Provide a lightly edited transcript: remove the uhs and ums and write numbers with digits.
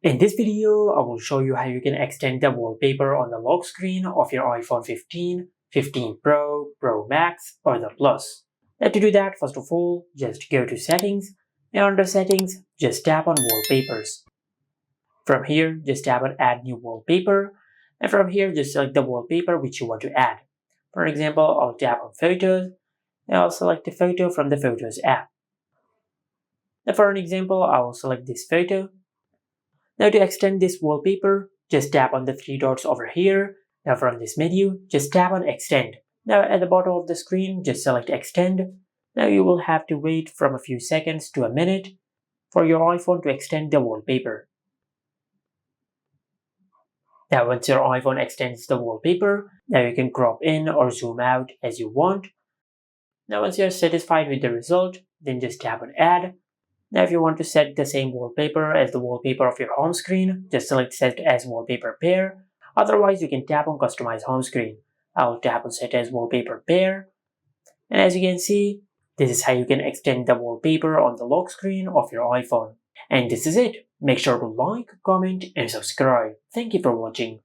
In this video, I will show you how you can extend the wallpaper on the lock screen of your iPhone 15, 15 Pro, Pro Max, or the Plus. Now to do that, first of all, just go to Settings, and under Settings, just tap on Wallpapers. From here, just tap on Add New Wallpaper, and from here, just select the wallpaper which you want to add. For example, I'll tap on Photos, and I'll select the photo from the Photos app. Now for an example, I will select this photo. Now to extend this wallpaper, just tap on the three dots over here. Now from this menu, just tap on Extend. Now at the bottom of the screen, just select Extend. Now you will have to wait from a few seconds to a minute for your iPhone to extend the wallpaper. Now once your iPhone extends the wallpaper, now you can crop in or zoom out as you want. Now once you are satisfied with the result, then just tap on Add. Now if you want to set the same wallpaper as the wallpaper of your home screen, just select Set as Wallpaper Pair. Otherwise, you can tap on Customize Home Screen. I'll tap on Set as Wallpaper Pair. And as you can see, this is how you can extend the wallpaper on the lock screen of your iPhone. And this is it. Make sure to like, comment, and subscribe. Thank you for watching.